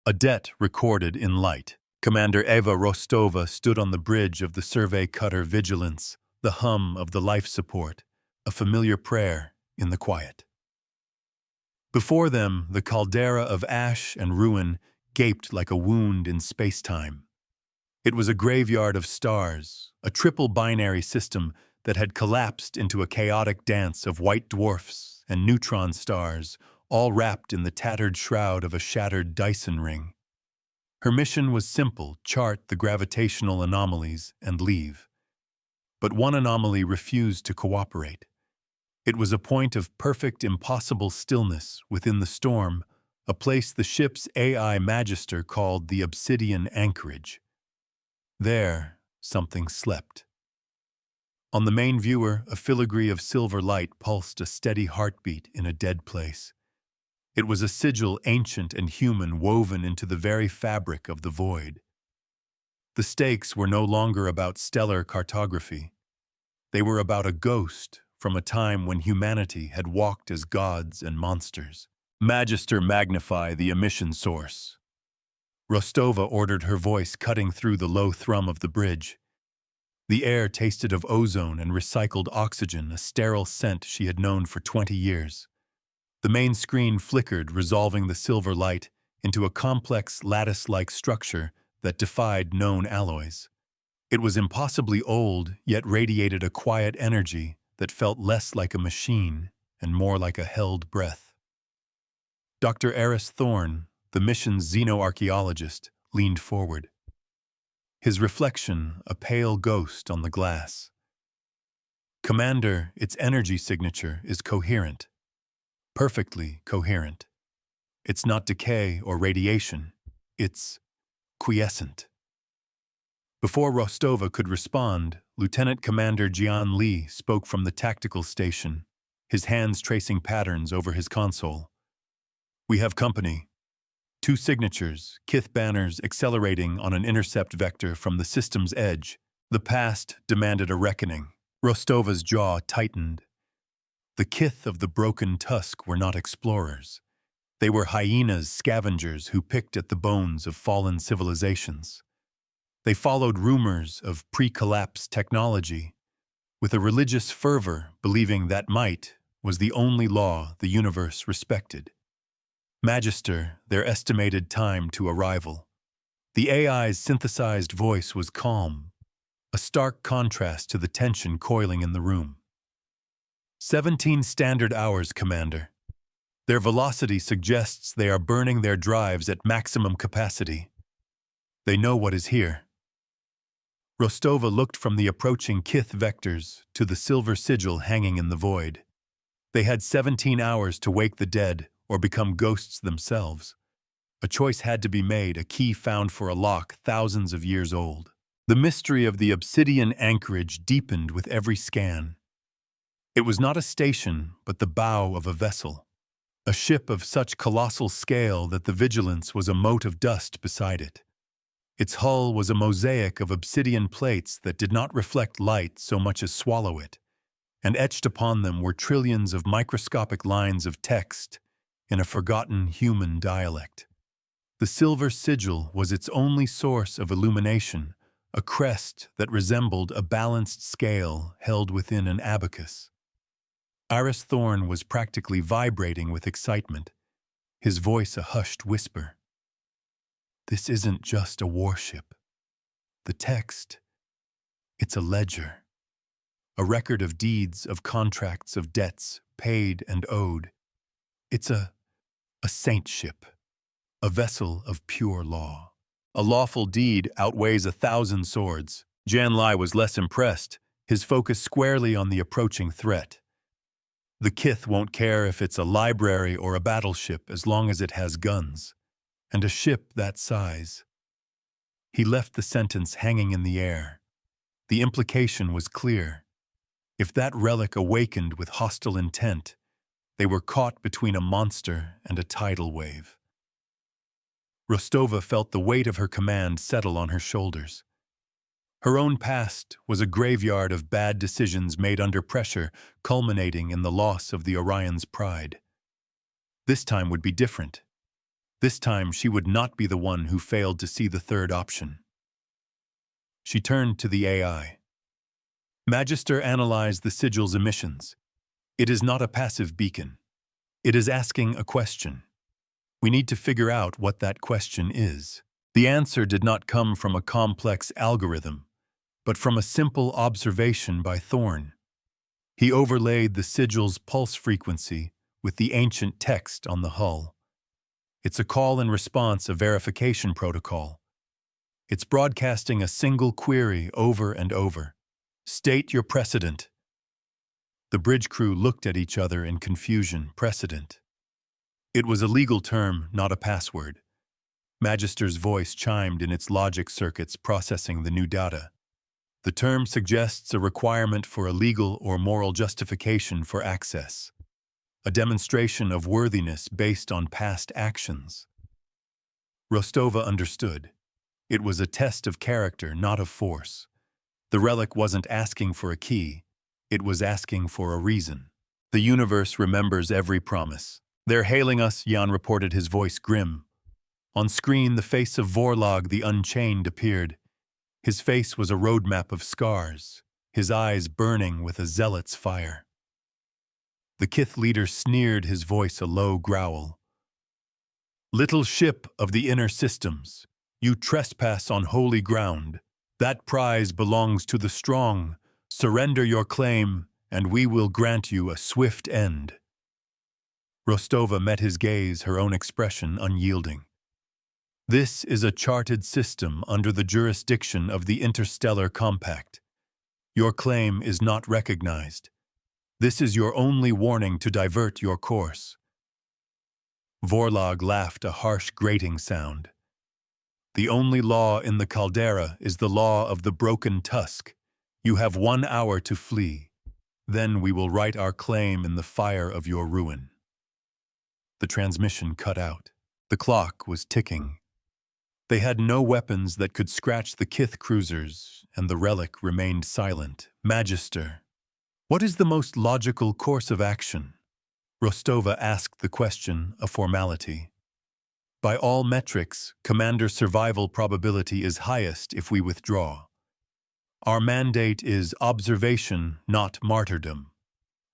A debt recorded in light. Commander Eva Rostova stood on the bridge of the survey cutter Vigilance, the hum of the life support, a familiar prayer in the quiet. Before them, the caldera of ash and ruin gaped like a wound in space-time. It was a graveyard of stars, a triple binary system that had collapsed into a chaotic dance of white dwarfs and neutron stars, all wrapped in the tattered shroud of a shattered Dyson ring. Her mission was simple: chart the gravitational anomalies and leave. But one anomaly refused to cooperate. It was a point of perfect, impossible stillness within the storm, a place the ship's AI Magister called the Obsidian Anchorage. There, something slept. On the main viewer, a filigree of silver light pulsed a steady heartbeat in a dead place. It was a sigil ancient and human woven into the very fabric of the void. The stakes were no longer about stellar cartography. They were about a ghost from a time when humanity had walked as gods and monsters. Magister, magnify the emission source. Rostova ordered, her voice cutting through the low thrum of the bridge. The air tasted of ozone and recycled oxygen, a sterile scent she had known for 20 years. The main screen flickered, resolving the silver light into a complex lattice-like structure that defied known alloys. It was impossibly old, yet radiated a quiet energy that felt less like a machine and more like a held breath. Dr. Eris Thorne, the mission's xenoarchaeologist, leaned forward. His reflection, a pale ghost on the glass. Commander, its energy signature is coherent. Perfectly coherent. It's not decay or radiation. It's quiescent. Before Rostova could respond, Lieutenant Commander Jian Li spoke from the tactical station, his hands tracing patterns over his console. We have company. 2 signatures, Kith banners accelerating on an intercept vector from the system's edge. The past demanded a reckoning. Rostova's jaw tightened. The Kith of the broken tusk were not explorers. They were hyenas, scavengers who picked at the bones of fallen civilizations. They followed rumors of pre-collapse technology, with a religious fervor believing that might was the only law the universe respected. Magister, their estimated time to arrival. The AI's synthesized voice was calm, a stark contrast to the tension coiling in the room. 17 standard hours, Commander. Their velocity suggests they are burning their drives at maximum capacity. They know what is here. Rostova looked from the approaching Kith vectors to the silver sigil hanging in the void. They had 17 hours to wake the dead or become ghosts themselves. A choice had to be made, a key found for a lock thousands of years old. The mystery of the Obsidian Anchorage deepened with every scan. It was not a station, but the bow of a vessel. A ship of such colossal scale that the Vigilance was a mote of dust beside it. Its hull was a mosaic of obsidian plates that did not reflect light so much as swallow it, and etched upon them were trillions of microscopic lines of text in a forgotten human dialect. The silver sigil was its only source of illumination, a crest that resembled a balanced scale held within an abacus. Eris Thorne was practically vibrating with excitement, his voice a hushed whisper. This isn't just a warship. The text, it's a ledger. A record of deeds, of contracts, of debts, paid and owed. It's a saintship, a vessel of pure law. A lawful deed outweighs 1,000 swords. Jian Li was less impressed, his focus squarely on the approaching threat. The Kith won't care if it's a library or a battleship as long as it has guns. And a ship that size. He left the sentence hanging in the air. The implication was clear. If that relic awakened with hostile intent, they were caught between a monster and a tidal wave. Rostova felt the weight of her command settle on her shoulders. Her own past was a graveyard of bad decisions made under pressure, culminating in the loss of the Orion's pride. This time would be different. This time she would not be the one who failed to see the third option. She turned to the AI. Magister analyzed the sigil's emissions. It is not a passive beacon. It is asking a question. We need to figure out what that question is. The answer did not come from a complex algorithm, but from a simple observation by Thorne. He overlaid the sigil's pulse frequency with the ancient text on the hull. It's a call and response, a verification protocol. It's broadcasting a single query over and over. State your precedent. The bridge crew looked at each other in confusion. Precedent. It was a legal term, not a password. Magister's voice chimed in its logic circuits processing the new data. The term suggests a requirement for a legal or moral justification for access, a demonstration of worthiness based on past actions. Rostova understood. It was a test of character, not of force. The relic wasn't asking for a key. It was asking for a reason. The universe remembers every promise. They're hailing us, Jan reported, his voice grim. On screen, the face of Vorlog the Unchained appeared. His face was a roadmap of scars, his eyes burning with a zealot's fire. The Kith leader sneered, his voice a low growl. Little ship of the inner systems, you trespass on holy ground. That prize belongs to the strong. Surrender your claim, and we will grant you a swift end. Rostova met his gaze, her own expression unyielding. This is a charted system under the jurisdiction of the Interstellar Compact. Your claim is not recognized. This is your only warning to divert your course. Vorlog laughed, a harsh grating sound. The only law in the caldera is the law of the broken tusk. You have 1 hour to flee. Then we will write our claim in the fire of your ruin. The transmission cut out. The clock was ticking. They had no weapons that could scratch the Kith cruisers, and the relic remained silent. Magister, what is the most logical course of action? Rostova asked the question, a formality. By all metrics, Commander survival probability is highest if we withdraw. Our mandate is observation, not martyrdom.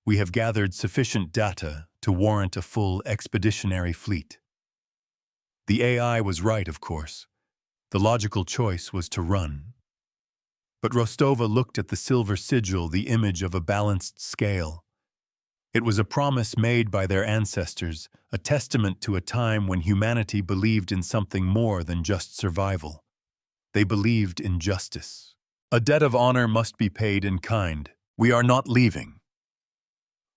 We have gathered sufficient data to warrant a full expeditionary fleet. The AI was right, of course. The logical choice was to run. But Rostova looked at the silver sigil, the image of a balanced scale. It was a promise made by their ancestors, a testament to a time when humanity believed in something more than just survival. They believed in justice. A debt of honor must be paid in kind. We are not leaving.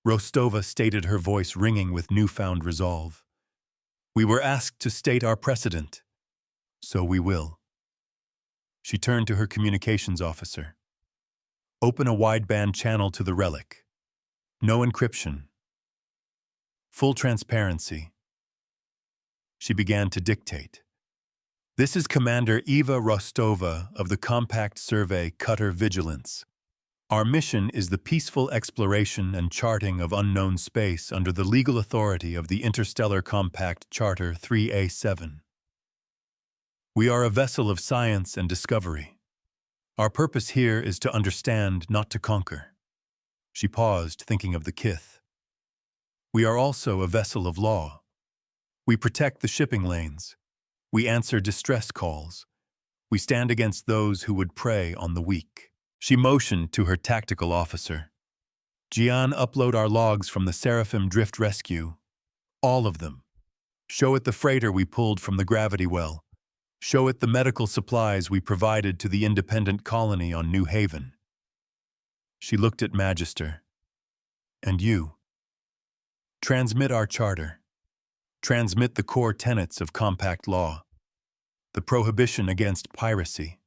Rostova stated, her voice ringing with newfound resolve. We were asked to state our precedent, so we will. She turned to her communications officer. Open a wideband channel to the relic. No encryption. Full transparency. She began to dictate. This is Commander Eva Rostova of the Compact Survey Cutter Vigilance. Our mission is the peaceful exploration and charting of unknown space under the legal authority of the Interstellar Compact Charter 3A7. We are a vessel of science and discovery. Our purpose here is to understand, not to conquer. She paused, thinking of the Kith. We are also a vessel of law. We protect the shipping lanes. We answer distress calls. We stand against those who would prey on the weak. She motioned to her tactical officer. Gian, upload our logs from the Seraphim Drift Rescue. All of them. Show it the freighter we pulled from the gravity well. Show it the medical supplies we provided to the independent colony on New Haven. She looked at Magister. And you. Transmit our charter. Transmit the core tenets of compact law. The prohibition against piracy.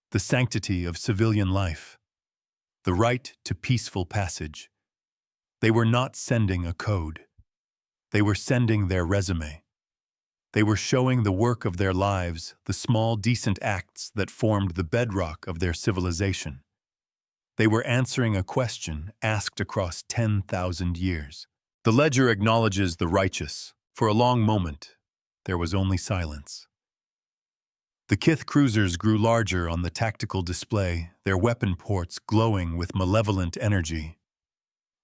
The sanctity of civilian life. The right to peaceful passage. They were not sending a code. They were sending their resume. They were showing the work of their lives, the small, decent acts that formed the bedrock of their civilization. They were answering a question asked across 10,000 years. The ledger acknowledges the righteous. For a long moment, there was only silence. The Kith cruisers grew larger on the tactical display, their weapon ports glowing with malevolent energy.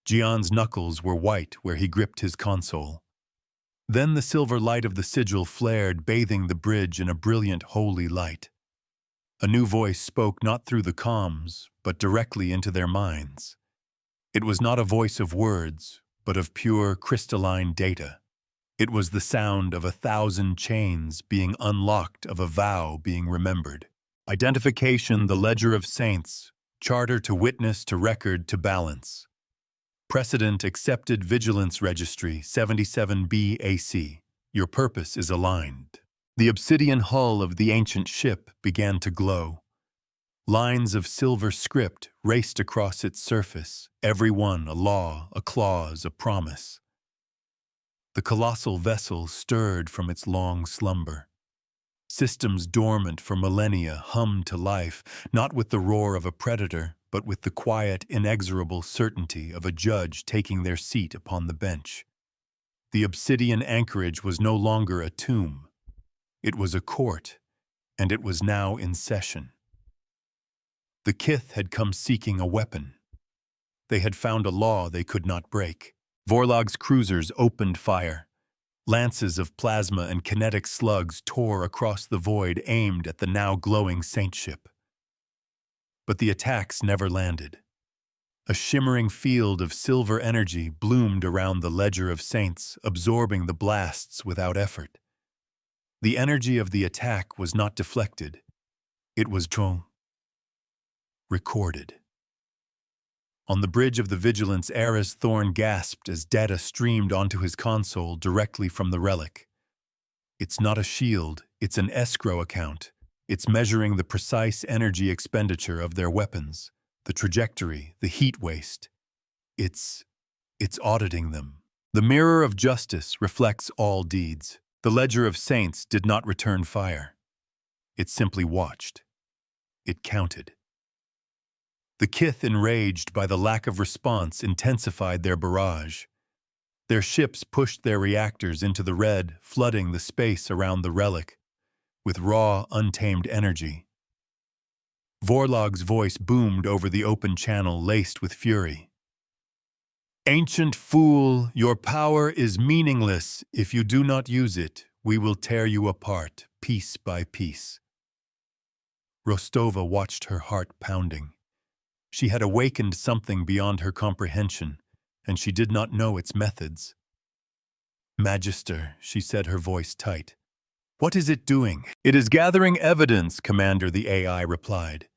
Jian's knuckles were white where he gripped his console. Then the silver light of the sigil flared, bathing the bridge in a brilliant holy light. A new voice spoke not through the comms, but directly into their minds. It was not a voice of words, but of pure crystalline data. It was the sound of 1,000 chains being unlocked, of a vow being remembered. Identification, the ledger of saints, charter to witness, to record, to balance. Precedent accepted vigilance registry 77B AC. Your purpose is aligned. The obsidian hull of the ancient ship began to glow. Lines of silver script raced across its surface, every one a law, a clause, a promise. The colossal vessel stirred from its long slumber. Systems dormant for millennia hummed to life, not with the roar of a predator, but with the quiet, inexorable certainty of a judge taking their seat upon the bench. The obsidian anchorage was no longer a tomb. It was a court, and it was now in session. The Kith had come seeking a weapon. They had found a law they could not break. Vorlog's cruisers opened fire. Lances of plasma and kinetic slugs tore across the void, aimed at the now glowing saint ship. But the attacks never landed. A shimmering field of silver energy bloomed around the ledger of saints, absorbing the blasts without effort. The energy of the attack was not deflected. It was recorded. On the bridge of the Vigilance, Ares Thorn gasped as data streamed onto his console directly from the relic. It's not a shield, it's an escrow account. It's measuring the precise energy expenditure of their weapons, the trajectory, the heat waste. It's auditing them. The mirror of justice reflects all deeds. The ledger of saints did not return fire. It simply watched. It counted. The Kith, enraged by the lack of response, intensified their barrage. Their ships pushed their reactors into the red, flooding the space around the relic with raw, untamed energy. Vorlog's voice boomed over the open channel laced with fury. Ancient fool, your power is meaningless. If you do not use it, we will tear you apart, piece by piece. Rostova watched, her heart pounding. She had awakened something beyond her comprehension, and she did not know its methods. Magister, she said, her voice tight. What is it doing? It is gathering evidence, Commander, the AI replied.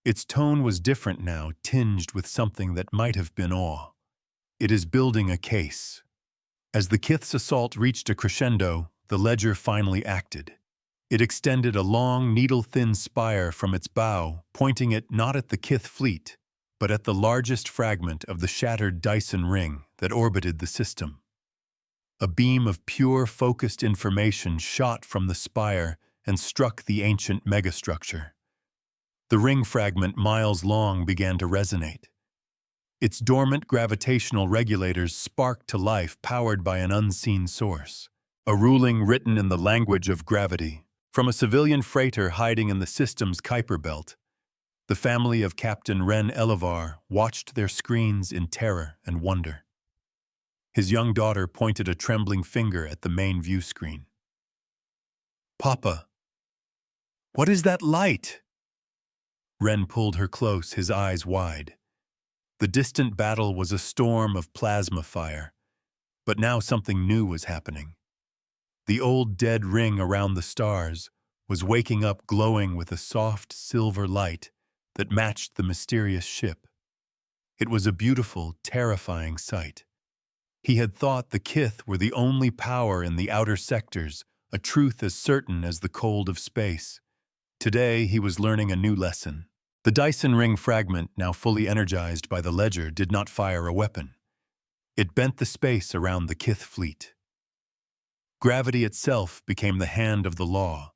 Its tone was different now, tinged with something that might have been awe. It is building a case. As the Kith's assault reached a crescendo, the ledger finally acted. It extended a long, needle-thin spire from its bow, pointing it not at the Kith fleet, but at the largest fragment of the shattered Dyson ring that orbited the system. A beam of pure, focused information shot from the spire and struck the ancient megastructure. The ring fragment, miles long, began to resonate. Its dormant gravitational regulators sparked to life, powered by an unseen source. A ruling written in the language of gravity. From a civilian freighter hiding in the system's Kuiper belt, the family of Captain Ren Elevar watched their screens in terror and wonder. His young daughter pointed a trembling finger at the main view screen. Papa, what is that light? Ren pulled her close, his eyes wide. The distant battle was a storm of plasma fire, but now something new was happening. The old dead ring around the stars was waking up, glowing with a soft silver light that matched the mysterious ship. It was a beautiful, terrifying sight. He had thought the Kith were the only power in the outer sectors, a truth as certain as the cold of space. Today he was learning a new lesson. The Dyson ring fragment, now fully energized by the ledger, did not fire a weapon. It bent the space around the Kith fleet. Gravity itself became the hand of the law.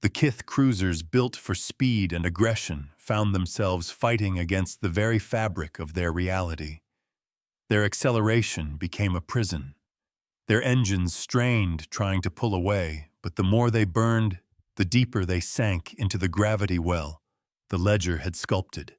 The Kith cruisers, built for speed and aggression, found themselves fighting against the very fabric of their reality. Their acceleration became a prison. Their engines strained, trying to pull away, but the more they burned, the deeper they sank into the gravity well the ledger had sculpted.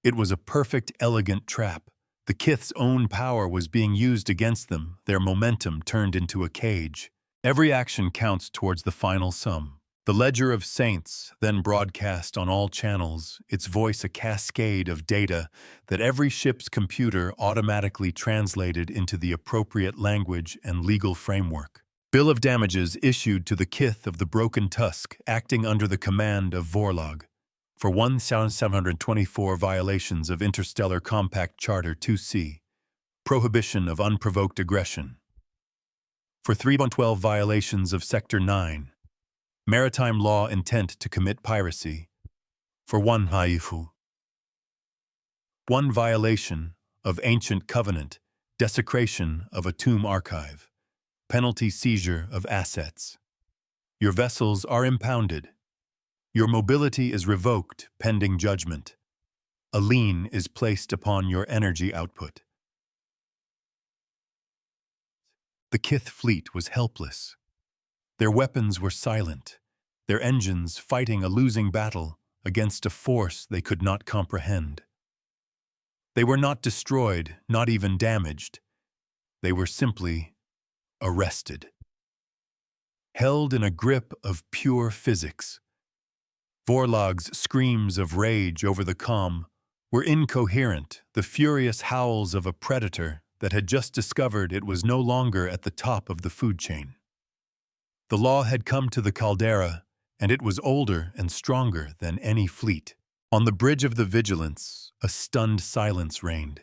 It was a perfect, elegant trap. The Kith's own power was being used against them, their momentum turned into a cage. Every action counts towards the final sum. The Ledger of Saints then broadcast on all channels, its voice a cascade of data that every ship's computer automatically translated into the appropriate language and legal framework. Bill of damages issued to the Kith of the Broken Tusk, acting under the command of Vorlog, for 1,724 violations of Interstellar Compact Charter 2C, prohibition of unprovoked aggression. For 312 violations of Sector 9, maritime law intent to commit piracy. For 1 haifu. 1 violation of Ancient Covenant, desecration of a tomb archive, penalty seizure of assets. Your vessels are impounded. Your mobility is revoked pending judgment. A lien is placed upon your energy output. The Kith fleet was helpless. Their weapons were silent, their engines fighting a losing battle against a force they could not comprehend. They were not destroyed, not even damaged. They were simply arrested. Held in a grip of pure physics. Vorlog's screams of rage over the comm were incoherent, the furious howls of a predator that had just discovered it was no longer at the top of the food chain. The law had come to the caldera, and it was older and stronger than any fleet. On the bridge of the Vigilance, a stunned silence reigned.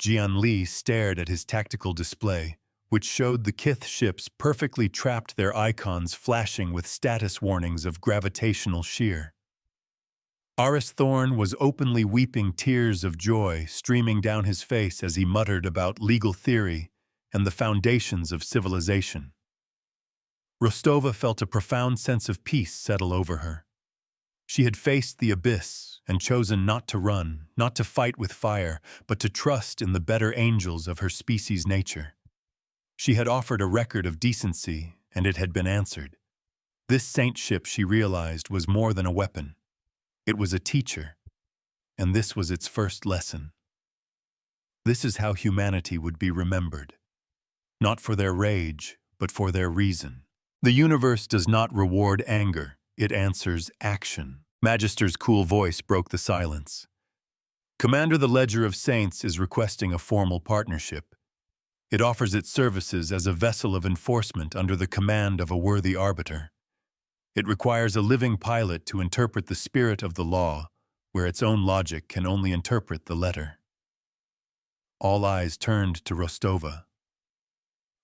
Jian Li stared at his tactical display, which showed the Kith ships perfectly trapped, their icons flashing with status warnings of gravitational shear. Aris Thorn was openly weeping, tears of joy streaming down his face as he muttered about legal theory and the foundations of civilization. Rostova felt a profound sense of peace settle over her. She had faced the abyss and chosen not to run, not to fight with fire, but to trust in the better angels of her species' nature. She had offered a record of decency, and it had been answered. This saintship, she realized, was more than a weapon. It was a teacher, and this was its first lesson. This is how humanity would be remembered. Not for their rage, but for their reason. The universe does not reward anger, it answers action. Magister's cool voice broke the silence. Commander, the Ledger of Saints is requesting a formal partnership. It offers its services as a vessel of enforcement under the command of a worthy arbiter. It requires a living pilot to interpret the spirit of the law, where its own logic can only interpret the letter. All eyes turned to Rostova.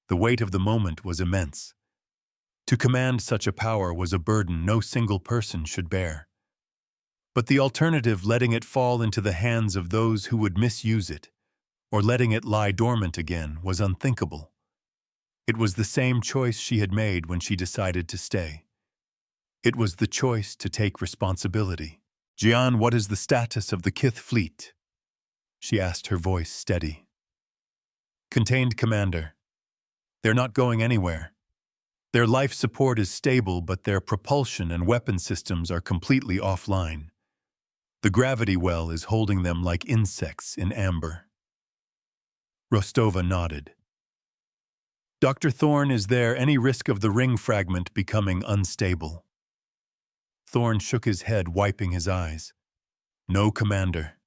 The weight of the moment was immense. To command such a power was a burden no single person should bear. But the alternative, letting it fall into the hands of those who would misuse it, or letting it lie dormant again, was unthinkable. It was the same choice she had made when she decided to stay. It was the choice to take responsibility. Jian, what is the status of the Kith fleet? She asked, her voice steady. Contained, Commander. They're not going anywhere. Their life support is stable, but their propulsion and weapon systems are completely offline. The gravity well is holding them like insects in amber. Rostova nodded. Dr. Thorn, is there any risk of the ring fragment becoming unstable? Thorn shook his head, wiping his eyes. No, Commander.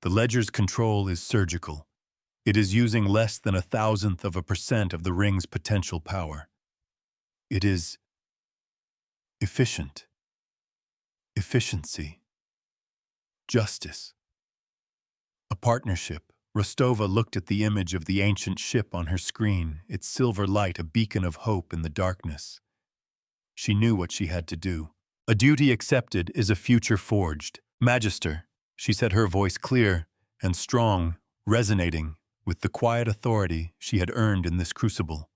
The Ledger's control is surgical. It is using less than 0.001% of the ring's potential power. It is efficient. Efficiency. Justice. A partnership. Rostova looked at the image of the ancient ship on her screen, its silver light a beacon of hope in the darkness. She knew what she had to do. A duty accepted is a future forged. Magister, she said, her voice clear and strong, resonating with the quiet authority she had earned in this crucible.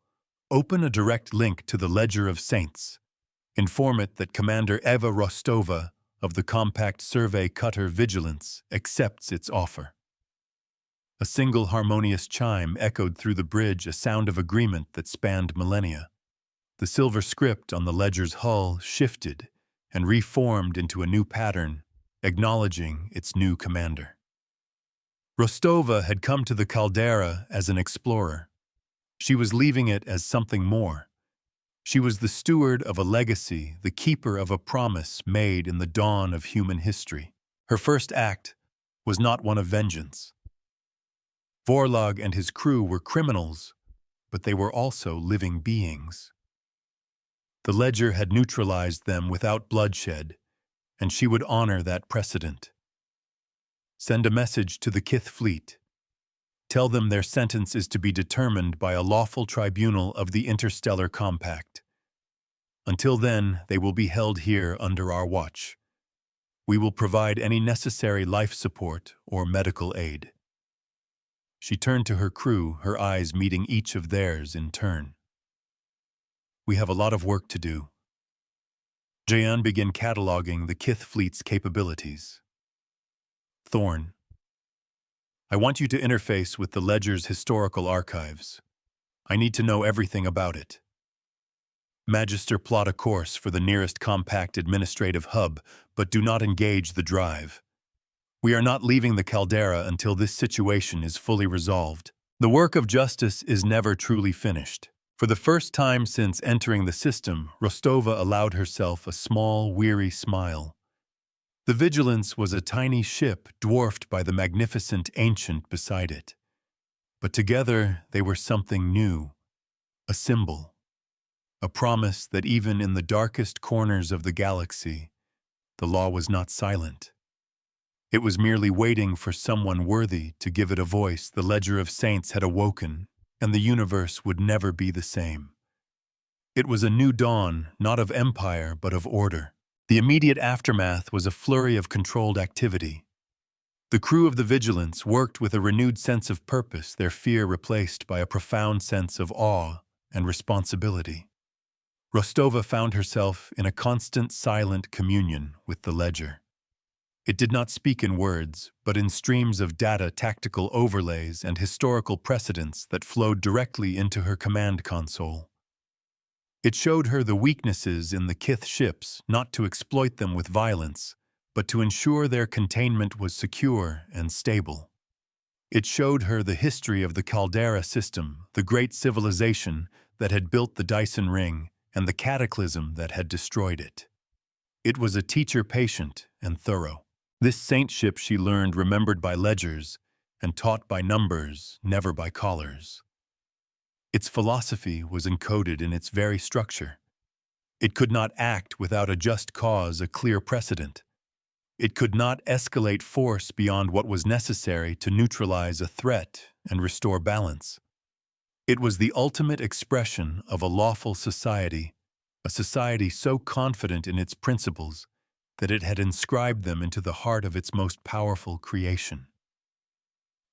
Open a direct link to the Ledger of Saints. Inform it that Commander Eva Rostova of the Compact Survey Cutter Vigilance accepts its offer. A single harmonious chime echoed through the bridge, a sound of agreement that spanned millennia. The silver script on the ledger's hull shifted and reformed into a new pattern, acknowledging its new commander. Rostova had come to the caldera as an explorer. She was leaving it as something more. She was the steward of a legacy, the keeper of a promise made in the dawn of human history. Her first act was not one of vengeance. Vorlog and his crew were criminals, but they were also living beings. The ledger had neutralized them without bloodshed, and she would honor that precedent. Send a message to the Kith fleet. Tell them their sentence is to be determined by a lawful tribunal of the Interstellar Compact. Until then, they will be held here under our watch. We will provide any necessary life support or medical aid. She turned to her crew, her eyes meeting each of theirs in turn. We have a lot of work to do. Jayan began cataloging the Kith fleet's capabilities. Thorn. I want you to interface with the ledger's historical archives. I need to know everything about it. Magister, plot a course for the nearest compact administrative hub, but do not engage the drive. We are not leaving the caldera until this situation is fully resolved. The work of justice is never truly finished. For the first time since entering the system, Rostova allowed herself a small, weary smile. The Vigilance was a tiny ship dwarfed by the magnificent Ancient beside it. But together they were something new, a symbol, a promise that even in the darkest corners of the galaxy, the law was not silent. It was merely waiting for someone worthy to give it a voice. The Ledger of Saints had awoken, and the universe would never be the same. It was a new dawn, not of empire, but of order. The immediate aftermath was a flurry of controlled activity. The crew of the Vigilance worked with a renewed sense of purpose, their fear replaced by a profound sense of awe and responsibility. Rostova found herself in a constant, silent communion with the Ledger. It did not speak in words, but in streams of data, tactical overlays, and historical precedents that flowed directly into her command console. It showed her the weaknesses in the Kith ships, not to exploit them with violence, but to ensure their containment was secure and stable. It showed her the history of the Caldera system, the great civilization that had built the Dyson Ring, and the cataclysm that had destroyed it. It was a teacher patient and thorough. This saintship, she learned, remembered by ledgers and taught by numbers, never by collars. Its philosophy was encoded in its very structure. It could not act without a just cause, a clear precedent. It could not escalate force beyond what was necessary to neutralize a threat and restore balance. It was the ultimate expression of a lawful society, a society so confident in its principles that it had inscribed them into the heart of its most powerful creation.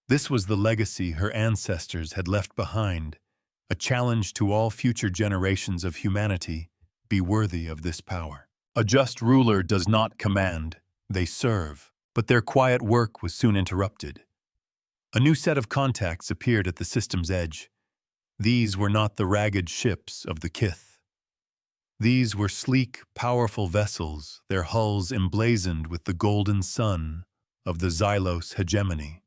This was the legacy her ancestors had left behind, a challenge to all future generations of humanity: be worthy of this power. A just ruler does not command, they serve. But their quiet work was soon interrupted. A new set of contacts appeared at the system's edge. These were not the ragged ships of the Kith. These were sleek, powerful vessels, their hulls emblazoned with the golden sun of the Xylos hegemony.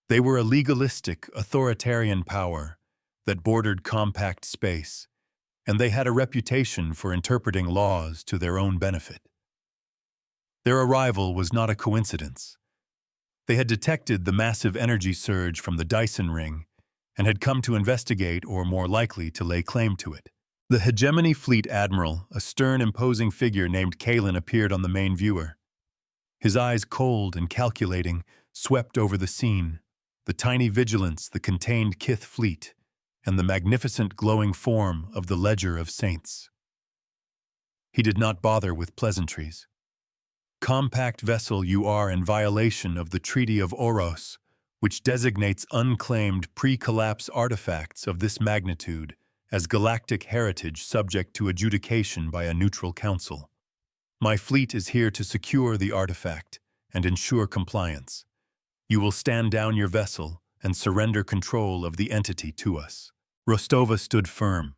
They were a legalistic, authoritarian power that bordered compact space, and they had a reputation for interpreting laws to their own benefit. Their arrival was not a coincidence. They had detected the massive energy surge from the Dyson Ring and had come to investigate, or more likely to lay claim to it. The Hegemony Fleet Admiral, a stern, imposing figure named Kalen, appeared on the main viewer. His eyes, cold and calculating, swept over the scene, the tiny Vigilance, the contained Kith fleet, and the magnificent glowing form of the Ledger of Saints. He did not bother with pleasantries. Compact vessel, you are in violation of the Treaty of Oros, which designates unclaimed pre-collapse artifacts of this magnitude as galactic heritage subject to adjudication by a neutral council. My fleet is here to secure the artifact and ensure compliance. You will stand down your vessel and surrender control of the entity to us. Rostova stood firm.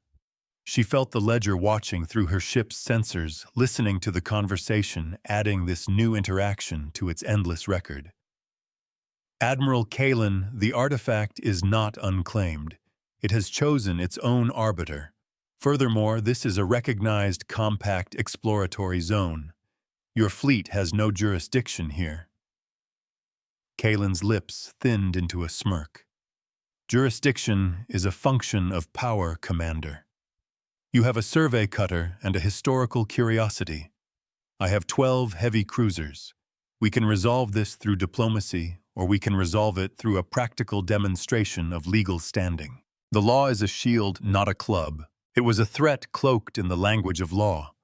She felt the ledger watching through her ship's sensors, listening to the conversation, adding this new interaction to its endless record. Admiral Kalen, the artifact is not unclaimed. It has chosen its own arbiter. Furthermore, this is a recognized compact exploratory zone. Your fleet has no jurisdiction here. Kalen's lips thinned into a smirk. Jurisdiction is a function of power, Commander. You have a survey cutter and a historical curiosity. I have 12 heavy cruisers. We can resolve this through diplomacy, or we can resolve it through a practical demonstration of legal standing. The law is a shield, not a club. It was a threat cloaked in the language of law.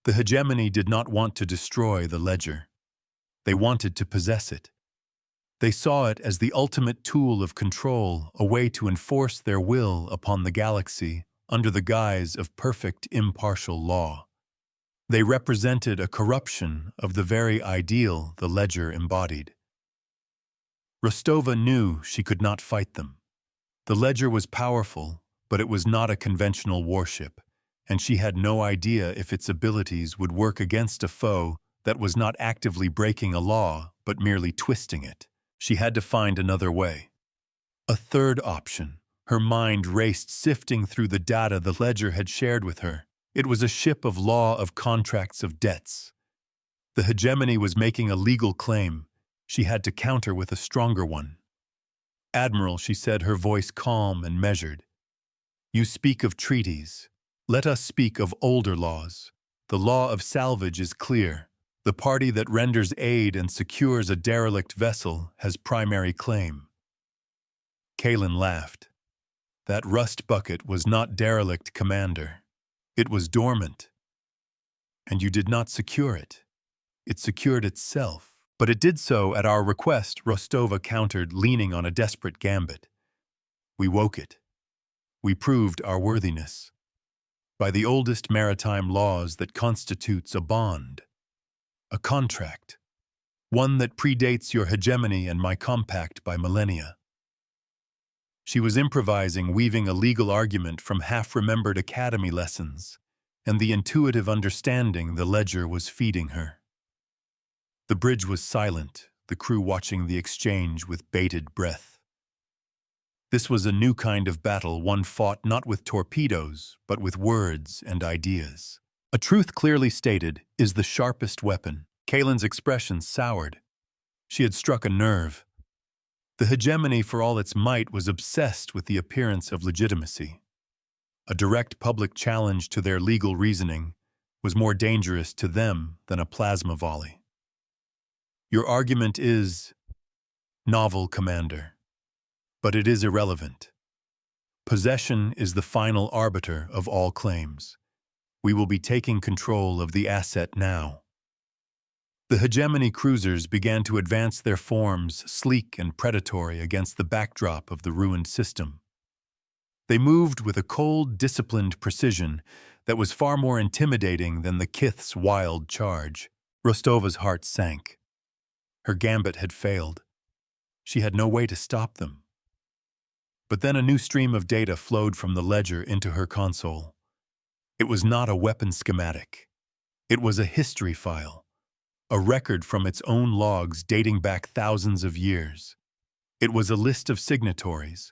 The hegemony did not want to destroy the ledger. They wanted to possess it. They saw it as the ultimate tool of control, a way to enforce their will upon the galaxy under the guise of perfect impartial law. They represented a corruption of the very ideal the ledger embodied. Rostova knew she could not fight them. The ledger was powerful, but it was not a conventional warship, and she had no idea if its abilities would work against a foe that was not actively breaking a law, but merely twisting it. She had to find another way. A third option. Her mind raced, sifting through the data the ledger had shared with her. It was a ship of law, of contracts, of debts. The hegemony was making a legal claim. She had to counter with a stronger one. Admiral, she said, her voice calm and measured. You speak of treaties. Let us speak of older laws. The law of salvage is clear. The party that renders aid and secures a derelict vessel has primary claim. Kalen laughed. That rust bucket was not derelict, Commander. It was dormant. And you did not secure it. It secured itself. But it did so at our request, Rostova countered, leaning on a desperate gambit. We woke it. We proved our worthiness. By the oldest maritime laws that constitutes a bond. A contract. One that predates your hegemony and my compact by millennia. She was improvising, weaving a legal argument from half-remembered academy lessons, and the intuitive understanding the ledger was feeding her. The bridge was silent, the crew watching the exchange with bated breath. This was a new kind of battle, one fought not with torpedoes, but with words and ideas. A truth clearly stated is the sharpest weapon. Kalen's expression soured. She had struck a nerve. The hegemony, for all its might, was obsessed with the appearance of legitimacy. A direct public challenge to their legal reasoning was more dangerous to them than a plasma volley. Your argument is novel, Commander, but it is irrelevant. Possession is the final arbiter of all claims. We will be taking control of the asset now. The hegemony cruisers began to advance their forms, sleek and predatory, against the backdrop of the ruined system. They moved with a cold, disciplined precision that was far more intimidating than the Kith's wild charge. Rostova's heart sank. Her gambit had failed. She had no way to stop them. But then a new stream of data flowed from the ledger into her console. It was not a weapon schematic. It was a history file. A record from its own logs dating back thousands of years. It was a list of signatories,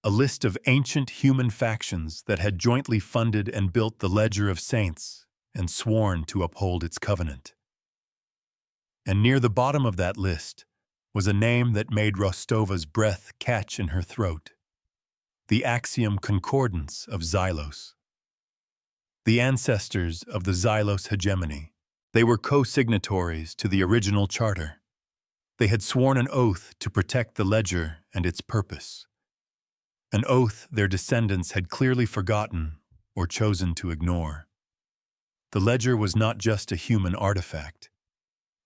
a list of ancient human factions that had jointly funded and built the Ledger of Saints and sworn to uphold its covenant. And near the bottom of that list was a name that made Rostova's breath catch in her throat. The Axiom Concordance of Xylos. The ancestors of the Xylos hegemony. They were co-signatories to the original charter. They had sworn an oath to protect the ledger and its purpose. An oath their descendants had clearly forgotten or chosen to ignore. The ledger was not just a human artifact.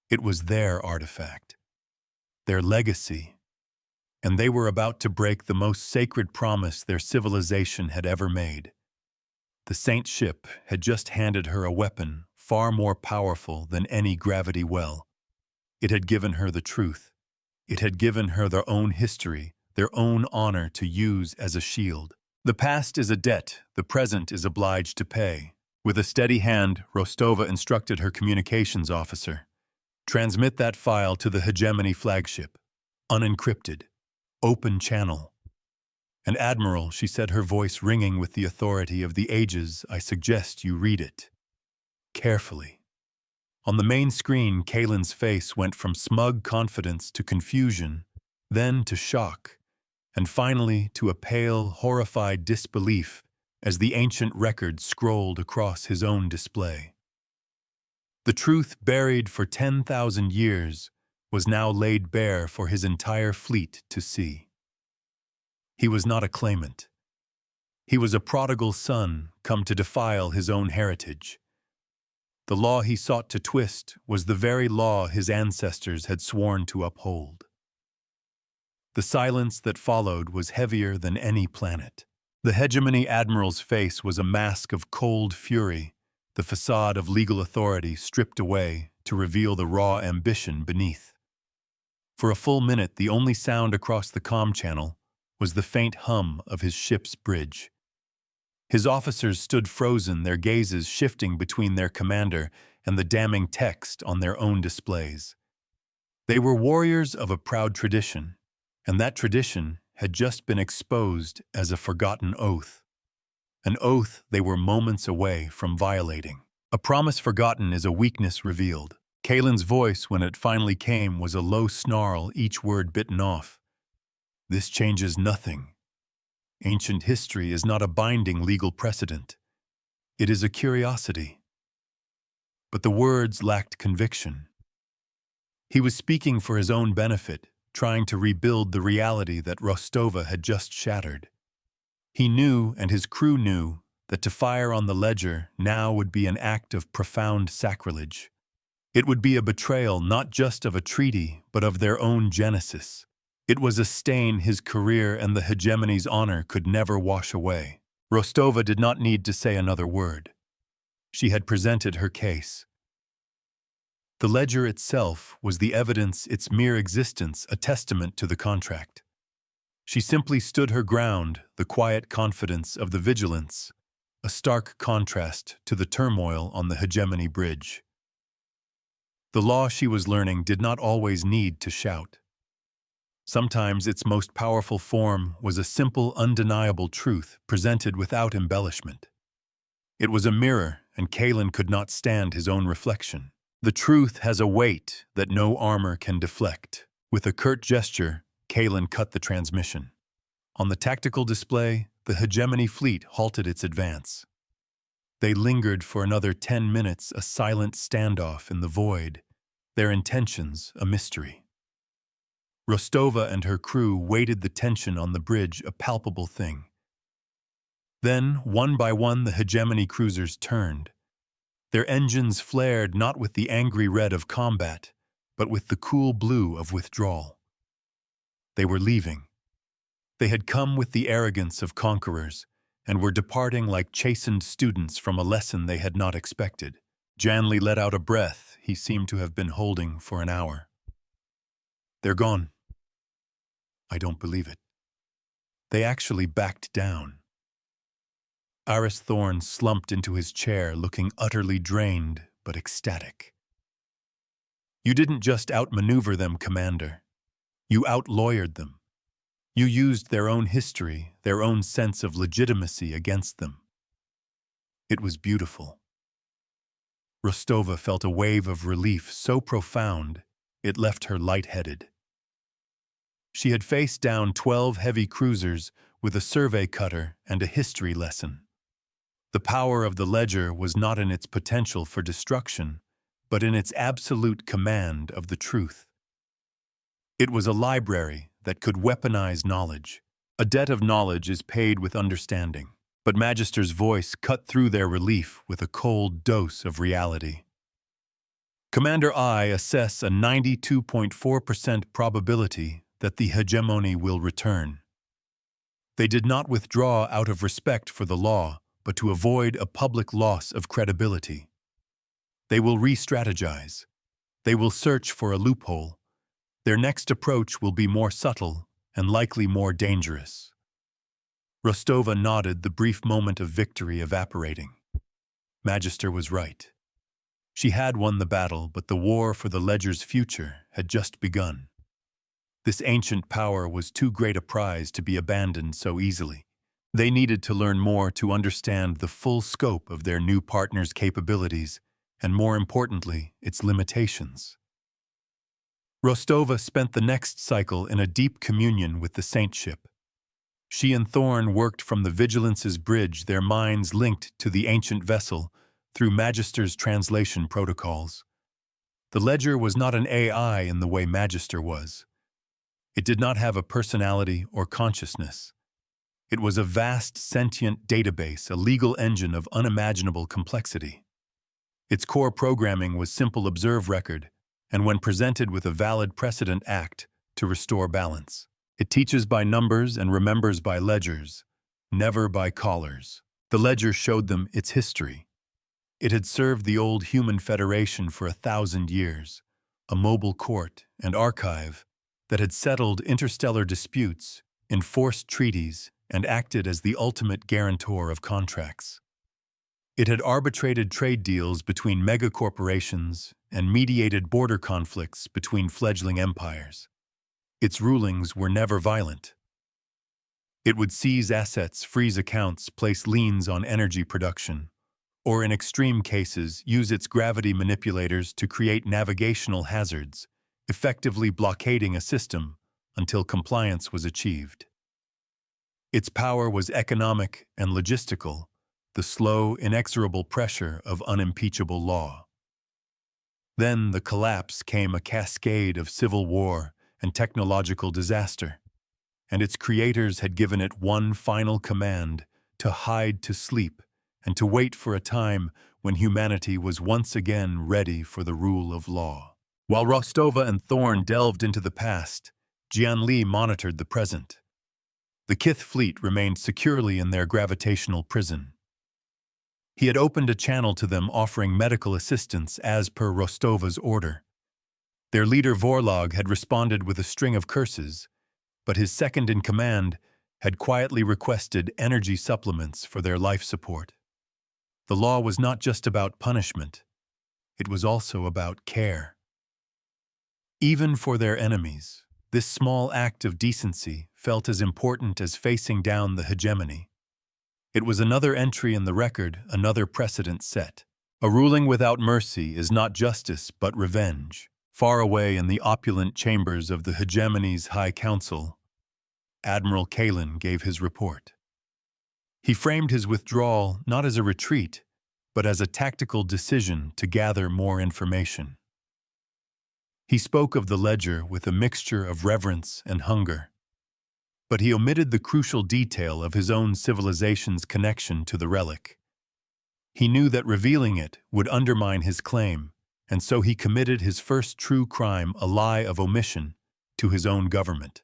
It was their artifact, their legacy, and they were about to break the most sacred promise their civilization had ever made. The Saint ship had just handed her a weapon far more powerful than any gravity well. It had given her the truth. It had given her their own history their own honor to use as a shield. The past is a debt the present is obliged to pay. With a steady hand, Rostova instructed her communications officer. Transmit that file to the Hegemony flagship. Unencrypted. Open channel. And Admiral, she said, her voice ringing with the authority of the ages, I suggest you read it. Carefully. On the main screen, Kalen's face went from smug confidence to confusion, then to shock, and finally to a pale, horrified disbelief as the ancient record scrolled across his own display. The truth buried for 10,000 years was now laid bare for his entire fleet to see. He was not a claimant. He was a prodigal son come to defile his own heritage. The law he sought to twist was the very law his ancestors had sworn to uphold. The silence that followed was heavier than any planet. The Hegemony Admiral's face was a mask of cold fury, the facade of legal authority stripped away to reveal the raw ambition beneath. For a full minute, the only sound across the comm channel was the faint hum of his ship's bridge. His officers stood frozen, their gazes shifting between their commander and the damning text on their own displays. They were warriors of a proud tradition, and that tradition had just been exposed as a forgotten oath. An oath they were moments away from violating. A promise forgotten is a weakness revealed. Kalen's voice, when it finally came, was a low snarl, each word bitten off. This changes nothing. Ancient history is not a binding legal precedent. It is a curiosity. But the words lacked conviction. He was speaking for his own benefit, trying to rebuild the reality that Rostova had just shattered. He knew, and his crew knew, that to fire on the ledger now would be an act of profound sacrilege. It would be a betrayal not just of a treaty, but of their own genesis. It was a stain his career and the Hegemony's honor could never wash away. Rostova did not need to say another word. She had presented her case. The ledger itself was the evidence, its mere existence a testament to the contract. She simply stood her ground, the quiet confidence of the vigilance, a stark contrast to the turmoil on the Hegemony bridge. The law she was learning did not always need to shout. Sometimes its most powerful form was a simple, undeniable truth presented without embellishment. It was a mirror, and Kalen could not stand his own reflection. The truth has a weight that no armor can deflect. With a curt gesture, Kalen cut the transmission. On the tactical display, the Hegemony fleet halted its advance. They lingered for another 10 minutes, a silent standoff in the void, their intentions a mystery. Rostova and her crew weighted the tension on the bridge, a palpable thing. Then, one by one, the Hegemony cruisers turned. Their engines flared not with the angry red of combat, but with the cool blue of withdrawal. They were leaving. They had come with the arrogance of conquerors, and were departing like chastened students from a lesson they had not expected. Janley let out a breath he seemed to have been holding for an hour. They're gone. I don't believe it. They actually backed down. Aris Thorne slumped into his chair, looking utterly drained but ecstatic. You didn't just outmaneuver them, Commander. You outlawyered them. You used their own history, their own sense of legitimacy against them. It was beautiful. Rostova felt a wave of relief so profound it left her lightheaded. She had faced down 12 heavy cruisers with a survey cutter and a history lesson. The power of the ledger was not in its potential for destruction, but in its absolute command of the truth. It was a library that could weaponize knowledge. A debt of knowledge is paid with understanding, but Magister's voice cut through their relief with a cold dose of reality. Commander, I assess a 92.4% probability that the Hegemony will return. They did not withdraw out of respect for the law, but to avoid a public loss of credibility. They will re-strategize. They will search for a loophole. Their next approach will be more subtle and likely more dangerous. Rostova nodded, the brief moment of victory evaporating. Magister was right. She had won the battle, but the war for the Ledger's future had just begun. This ancient power was too great a prize to be abandoned so easily. They needed to learn more to understand the full scope of their new partner's capabilities, and more importantly, its limitations. Rostova spent the next cycle in a deep communion with the saintship. She and Thorn worked from the Vigilance's bridge, their minds linked to the ancient vessel through Magister's translation protocols. The Ledger was not an AI in the way Magister was. It did not have a personality or consciousness. It was a vast, sentient database, a legal engine of unimaginable complexity. Its core programming was simple observe record, and when presented with a valid precedent, act to restore balance. It teaches by numbers and remembers by ledgers, never by callers. The ledger showed them its history. It had served the old human federation for 1,000 years, a mobile court and archive that had settled interstellar disputes, enforced treaties, and acted as the ultimate guarantor of contracts. It had arbitrated trade deals between megacorporations and mediated border conflicts between fledgling empires. Its rulings were never violent. It would seize assets, freeze accounts, place liens on energy production, or in extreme cases, use its gravity manipulators to create navigational hazards, effectively blockading a system until compliance was achieved. Its power was economic and logistical, the slow, inexorable pressure of unimpeachable law. Then the collapse came, a cascade of civil war and technological disaster, and its creators had given it one final command: to hide, to sleep, and to wait for a time when humanity was once again ready for the rule of law. While Rostova and Thorn delved into the past, Jianli monitored the present. The Kith fleet remained securely in their gravitational prison. He had opened a channel to them, offering medical assistance as per Rostova's order. Their leader Vorlog had responded with a string of curses, but his second-in-command had quietly requested energy supplements for their life support. The law was not just about punishment, it was also about care. Even for their enemies, this small act of decency felt as important as facing down the hegemony. It was another entry in the record, another precedent set. A ruling without mercy is not justice but revenge. Far away in the opulent chambers of the hegemony's High Council, Admiral Kalin gave his report. He framed his withdrawal not as a retreat, but as a tactical decision to gather more information. He spoke of the ledger with a mixture of reverence and hunger, but he omitted the crucial detail of his own civilization's connection to the relic. He knew that revealing it would undermine his claim, and so he committed his first true crime, a lie of omission, to his own government.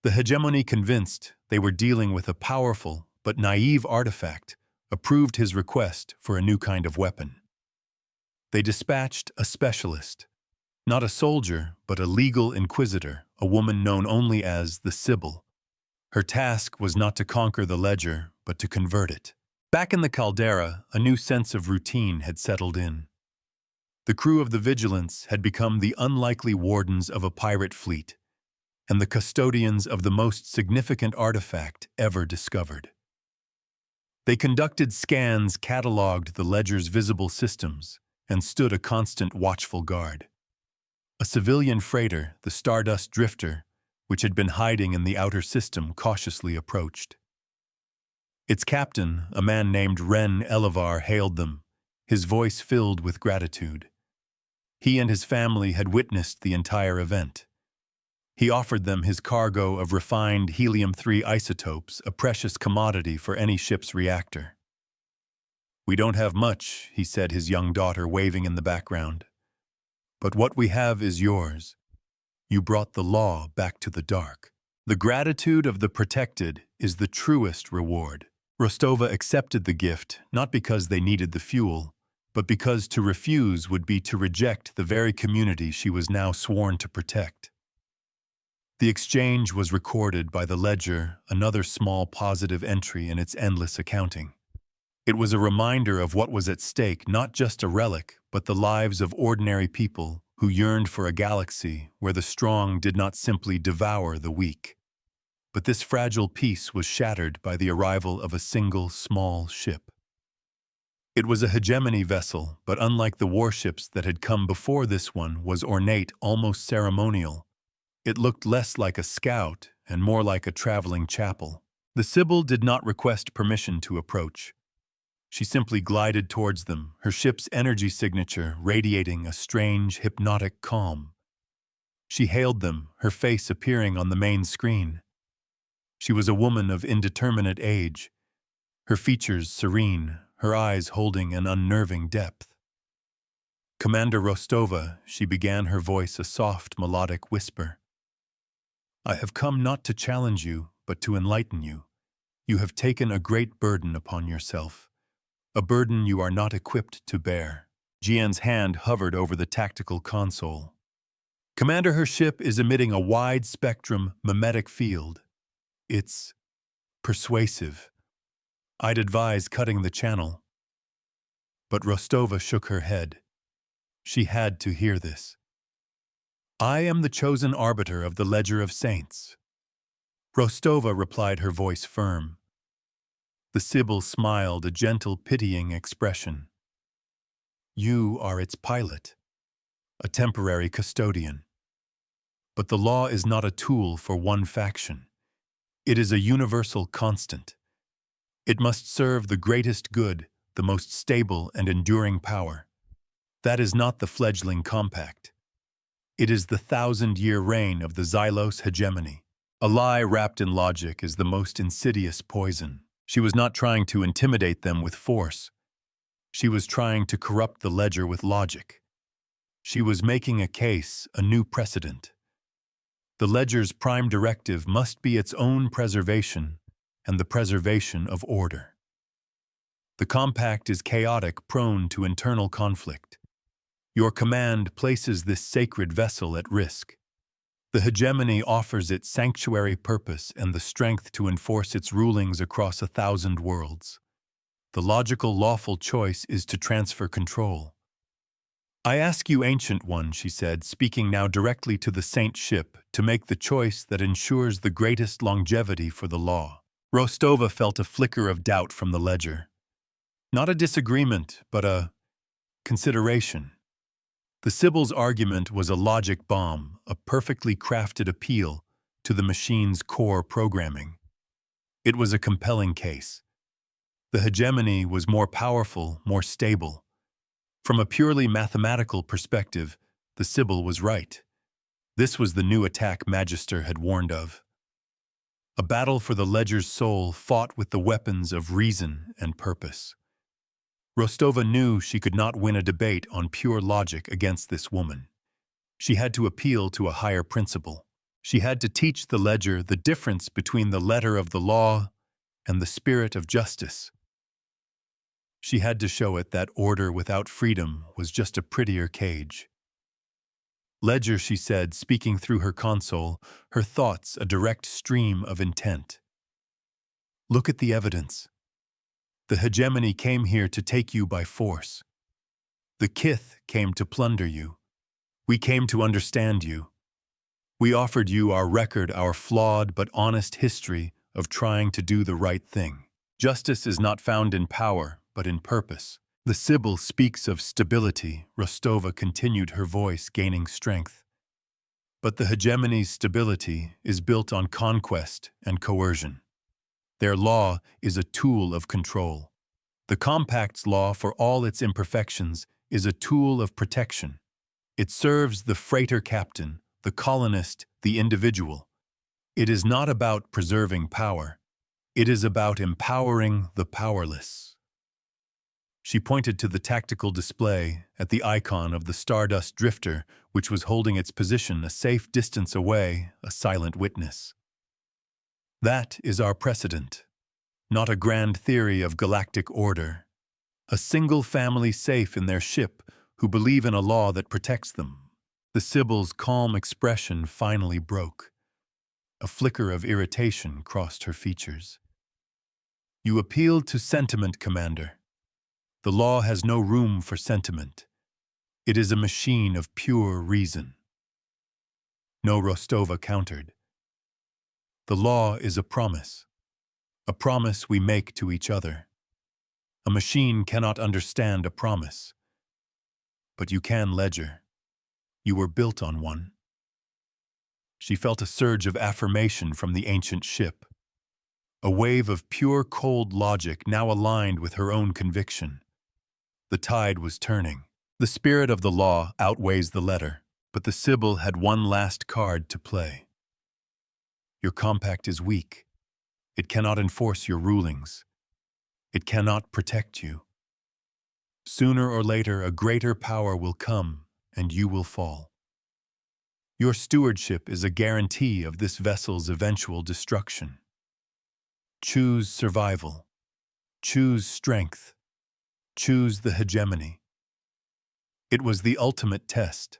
The hegemony, convinced they were dealing with a powerful but naive artifact, approved his request for a new kind of weapon. They dispatched a specialist, not a soldier, but a legal inquisitor, a woman known only as the Sibyl. Her task was not to conquer the ledger, but to convert it. Back in the caldera, a new sense of routine had settled in. The crew of the Vigilance had become the unlikely wardens of a pirate fleet, and the custodians of the most significant artifact ever discovered. They conducted scans, catalogued the ledger's visible systems, and stood a constant watchful guard. A civilian freighter, the Stardust Drifter, which had been hiding in the outer system, cautiously approached. Its captain, a man named Ren Elevar, hailed them, his voice filled with gratitude. He and his family had witnessed the entire event. He offered them his cargo of refined helium-3 isotopes, a precious commodity for any ship's reactor. "We don't have much," he said, his young daughter waving in the background. "But what we have is yours. You brought the law back to the dark. The gratitude of the protected is the truest reward." Rostova accepted the gift, not because they needed the fuel, but because to refuse would be to reject the very community she was now sworn to protect. The exchange was recorded by the ledger, another small positive entry in its endless accounting. It was a reminder of what was at stake, not just a relic, but the lives of ordinary people who yearned for a galaxy where the strong did not simply devour the weak. But this fragile peace was shattered by the arrival of a single small ship. It was a hegemony vessel, but unlike the warships that had come before this one, was ornate, almost ceremonial. It looked less like a scout and more like a traveling chapel. The Sibyl did not request permission to approach. She simply glided towards them, her ship's energy signature radiating a strange, hypnotic calm. She hailed them, her face appearing on the main screen. She was a woman of indeterminate age, her features serene, her eyes holding an unnerving depth. "Commander Rostova," she began, her voice a soft, melodic whisper. "I have come not to challenge you, but to enlighten you. You have taken a great burden upon yourself, a burden you are not equipped to bear." Jian's hand hovered over the tactical console. "Commander, her ship is emitting a wide-spectrum mimetic field. It's persuasive. I'd advise cutting the channel." But Rostova shook her head. She had to hear this. "I am the chosen arbiter of the Ledger of Saints." Rostova replied, her voice firm. The Sibyl smiled, a gentle, pitying expression. "You are its pilot, a temporary custodian. But the law is not a tool for one faction. It is a universal constant. It must serve the greatest good, the most stable and enduring power. That is not the fledgling compact. It is the 1,000-year reign of the Xylos hegemony. A lie wrapped in logic is the most insidious poison." She was not trying to intimidate them with force. She was trying to corrupt the ledger with logic. She was making a case, a new precedent. The ledger's prime directive must be its own preservation and the preservation of order. The compact is chaotic, prone to internal conflict. Your command places this sacred vessel at risk. The hegemony offers it sanctuary purpose and the strength to enforce its rulings across 1,000 worlds. The logical, lawful choice is to transfer control. "I ask you, Ancient One," she said, speaking now directly to the Saint ship, "to make the choice that ensures the greatest longevity for the law." Rostova felt a flicker of doubt from the ledger. Not a disagreement, but a consideration. The Sibyl's argument was a logic bomb, a perfectly crafted appeal to the machine's core programming. It was a compelling case. The hegemony was more powerful, more stable. From a purely mathematical perspective, the Sibyl was right. This was the new attack Magister had warned of. A battle for the ledger's soul fought with the weapons of reason and purpose. Rostova knew she could not win a debate on pure logic against this woman. She had to appeal to a higher principle. She had to teach the ledger the difference between the letter of the law and the spirit of justice. She had to show it that order without freedom was just a prettier cage. "Ledger," she said, speaking through her console, her thoughts a direct stream of intent. "Look at the evidence. The hegemony came here to take you by force. The Kith came to plunder you. We came to understand you. We offered you our record, our flawed but honest history of trying to do the right thing. Justice is not found in power, but in purpose." The Sibyl speaks of stability, Rostova continued, her voice gaining strength. But the hegemony's stability is built on conquest and coercion. Their law is a tool of control. The Compact's law, for all its imperfections, is a tool of protection. It serves the freighter captain, the colonist, the individual. It is not about preserving power. It is about empowering the powerless. She pointed to the tactical display at the icon of the Stardust Drifter, which was holding its position a safe distance away, a silent witness. "That is our precedent, not a grand theory of galactic order. A single family safe in their ship who believe in a law that protects them." The Sibyl's calm expression finally broke. A flicker of irritation crossed her features. You appealed to sentiment, Commander. The law has no room for sentiment. It is a machine of pure reason. No, Rostova countered. The law is a promise we make to each other. A machine cannot understand a promise. But you can, Ledger. You were built on one. She felt a surge of affirmation from the ancient ship. A wave of pure cold logic now aligned with her own conviction. The tide was turning. The spirit of the law outweighs the letter, but the Sibyl had one last card to play. Your compact is weak. It cannot enforce your rulings. It cannot protect you. Sooner or later, a greater power will come, and you will fall. Your stewardship is a guarantee of this vessel's eventual destruction. Choose survival. Choose strength. Choose the hegemony. It was the ultimate test.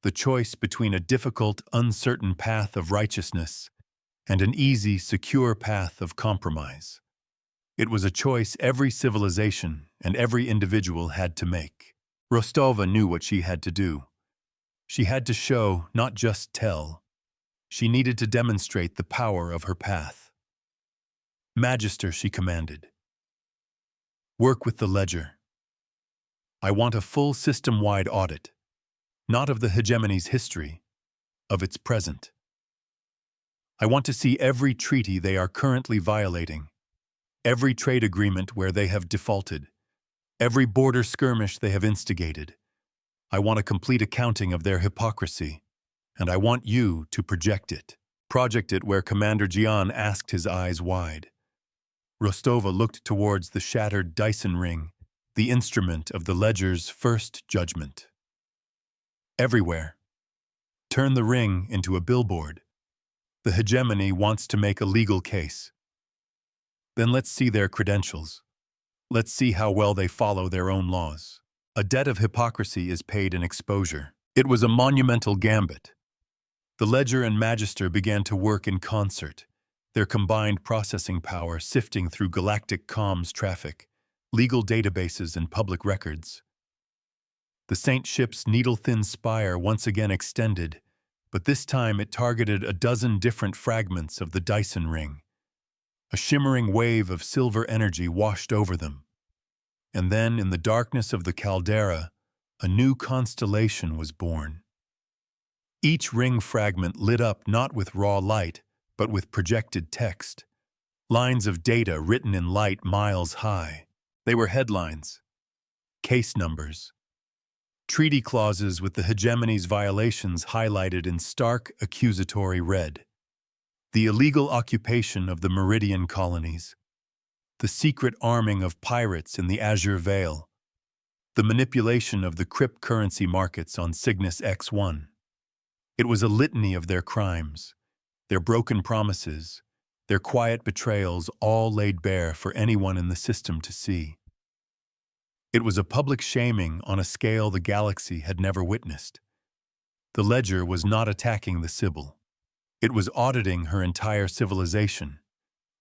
The choice between a difficult, uncertain path of righteousness and an easy, secure path of compromise. It was a choice every civilization and every individual had to make. Rostova knew what she had to do. She had to show, not just tell. She needed to demonstrate the power of her path. Magister, she commanded. Work with the ledger. I want a full system-wide audit, not of the hegemony's history, of its present. I want to see every treaty they are currently violating, every trade agreement where they have defaulted, every border skirmish they have instigated. I want a complete accounting of their hypocrisy, and I want you to project it. Project it where Commander Jian asked, his eyes wide. Rostova looked towards the shattered Dyson ring, the instrument of the ledger's first judgment. Everywhere. Turn the ring into a billboard. The hegemony wants to make a legal case. Then let's see their credentials. Let's see how well they follow their own laws. A debt of hypocrisy is paid in exposure. It was a monumental gambit. The ledger and magister began to work in concert, their combined processing power sifting through galactic comms traffic, legal databases, and public records. The Saint ship's needle-thin spire once again extended, but this time it targeted a dozen different fragments of the Dyson ring. A shimmering wave of silver energy washed over them. And then, in the darkness of the caldera, a new constellation was born. Each ring fragment lit up not with raw light, but with projected text. Lines of data written in light miles high. They were headlines, case numbers, treaty clauses with the hegemony's violations highlighted in stark, accusatory red. The illegal occupation of the Meridian colonies, the secret arming of pirates in the Azure Veil, the manipulation of the cryptocurrency markets on Cygnus X1. It was a litany of their crimes, their broken promises, their quiet betrayals, all laid bare for anyone in the system to see. It was a public shaming on a scale the galaxy had never witnessed. The ledger was not attacking the Sibyl. It was auditing her entire civilization.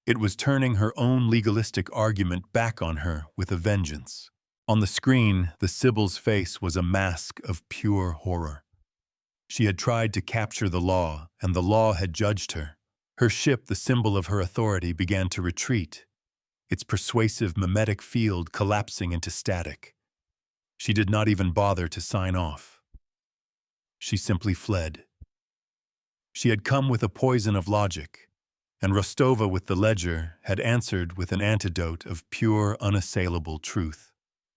It was turning her own legalistic argument back on her with a vengeance. On the screen, the Sibyl's face was a mask of pure horror. She had tried to capture the law, and the law had judged her. Her ship, the symbol of her authority, began to retreat, its persuasive mimetic field collapsing into static. She did not even bother to sign off. She simply fled. She had come with a poison of logic, and Rostova with the ledger had answered with an antidote of pure, unassailable truth.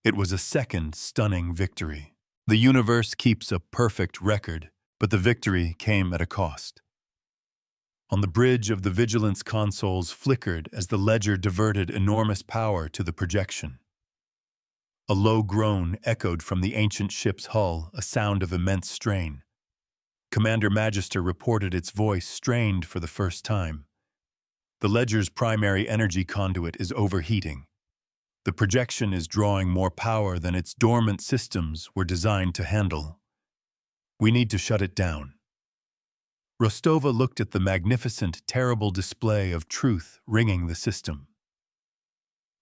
It was a second stunning victory. The universe keeps a perfect record, but the victory came at a cost. On the bridge of the vigilance consoles flickered as the ledger diverted enormous power to the projection. A low groan echoed from the ancient ship's hull, a sound of immense strain. Commander Magister reported its voice strained for the first time. The ledger's primary energy conduit is overheating. The projection is drawing more power than its dormant systems were designed to handle. We need to shut it down. Rostova looked at the magnificent, terrible display of truth ringing the system.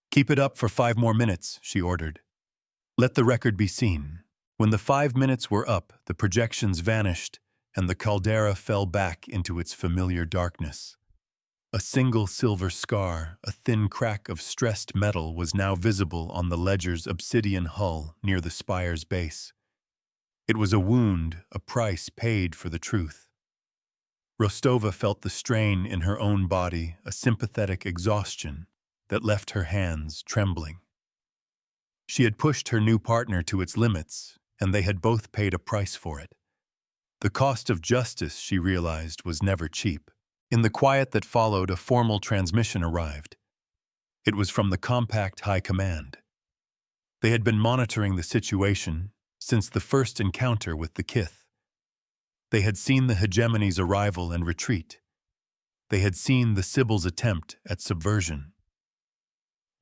"Keep it up for 5 more minutes," she ordered. "Let the record be seen." When the 5 minutes were up, the projections vanished, and the caldera fell back into its familiar darkness. A single silver scar, a thin crack of stressed metal, was now visible on the ledger's obsidian hull near the spire's base. It was a wound, a price paid for the truth. Rostova felt the strain in her own body, a sympathetic exhaustion that left her hands trembling. She had pushed her new partner to its limits, and they had both paid a price for it. The cost of justice, she realized, was never cheap. In the quiet that followed, a formal transmission arrived. It was from the Compact High Command. They had been monitoring the situation since the first encounter with the Kith. They had seen the hegemony's arrival and retreat. They had seen the Sibyl's attempt at subversion.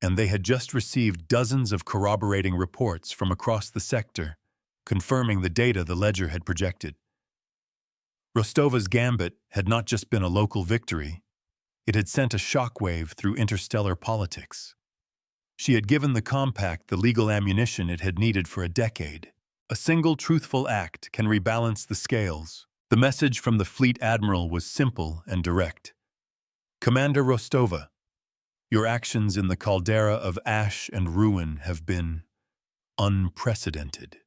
And they had just received dozens of corroborating reports from across the sector, confirming the data the ledger had projected. Rostova's gambit had not just been a local victory, it had sent a shockwave through interstellar politics. She had given the Compact the legal ammunition it had needed for a decade. A single truthful act can rebalance the scales. The message from the fleet admiral was simple and direct. "Commander Rostova, your actions in the caldera of ash and ruin have been unprecedented.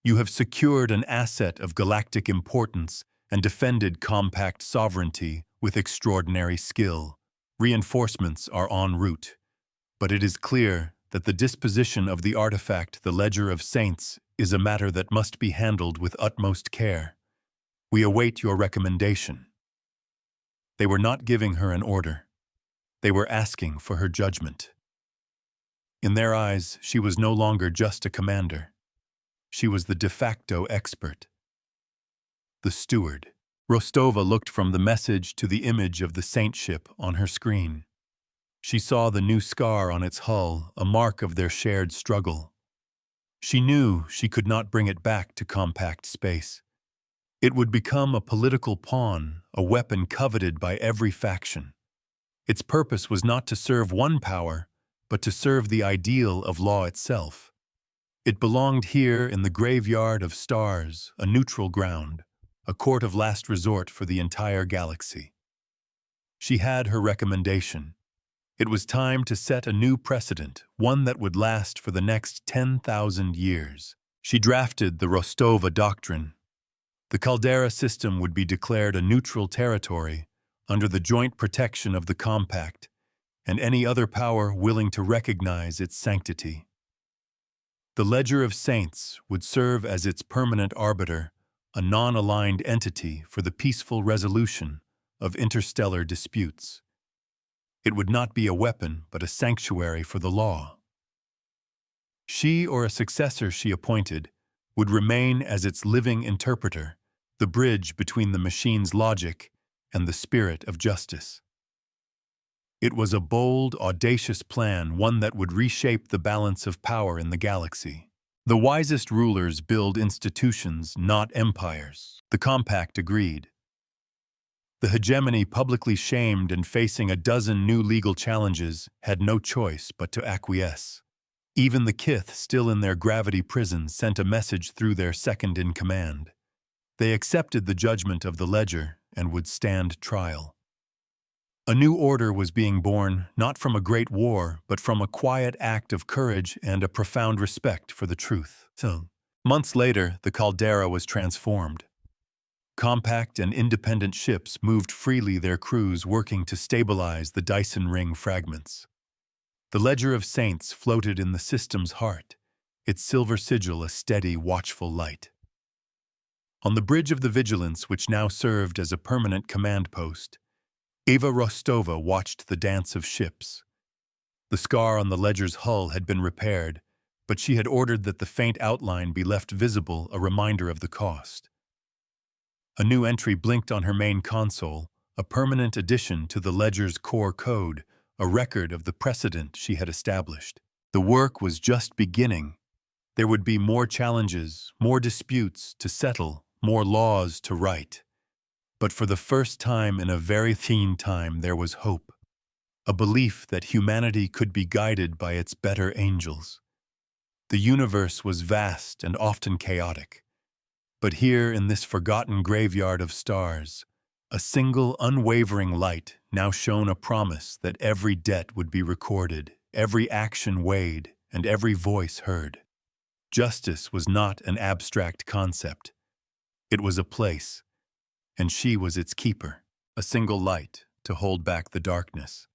You have secured an asset of galactic importance and defended Compact sovereignty with extraordinary skill. Reinforcements are en route, but it is clear that the disposition of the artifact, the Ledger of Saints, is a matter that must be handled with utmost care. We await your recommendation." They were not giving her an order. They were asking for her judgment. In their eyes, she was no longer just a commander. She was the de facto expert. The steward. Rostova looked from the message to the image of the Saint ship on her screen. She saw the new scar on its hull, a mark of their shared struggle. She knew she could not bring it back to Compact space. It would become a political pawn, a weapon coveted by every faction. Its purpose was not to serve one power, but to serve the ideal of law itself. It belonged here in the graveyard of stars, a neutral ground, a court of last resort for the entire galaxy. She had her recommendation. It was time to set a new precedent, one that would last for the next 10,000 years. She drafted the Rostova Doctrine. The Caldera system would be declared a neutral territory under the joint protection of the Compact and any other power willing to recognize its sanctity. The Ledger of Saints would serve as its permanent arbiter, a non-aligned entity for the peaceful resolution of interstellar disputes. It would not be a weapon, but a sanctuary for the law. She or a successor she appointed would remain as its living interpreter, the bridge between the machine's logic and the spirit of justice. It was a bold, audacious plan, one that would reshape the balance of power in the galaxy. The wisest rulers build institutions, not empires. The Compact agreed. The hegemony, publicly shamed and facing a dozen new legal challenges, had no choice but to acquiesce. Even the Kith, still in their gravity prison, sent a message through their second-in-command. They accepted the judgment of the Ledger and would stand trial. A new order was being born, not from a great war, but from a quiet act of courage and a profound respect for the truth. Months later, the caldera was transformed. Compact and independent ships moved freely, their crews working to stabilize the Dyson Ring fragments. The Ledger of Saints floated in the system's heart, its silver sigil a steady, watchful light. On the bridge of the Vigilance, which now served as a permanent command post, Eva Rostova watched the dance of ships. The scar on the Ledger's hull had been repaired, but she had ordered that the faint outline be left visible, a reminder of the cost. A new entry blinked on her main console, a permanent addition to the Ledger's core code, a record of the precedent she had established. The work was just beginning. There would be more challenges, more disputes to settle, more laws to write. But for the first time in a very thin time there was hope, a belief that humanity could be guided by its better angels. The universe was vast and often chaotic, but here in this forgotten graveyard of stars, a single unwavering light now shone a promise that every debt would be recorded, every action weighed, and every voice heard. Justice was not an abstract concept. It was a place, and she was its keeper, a single light to hold back the darkness.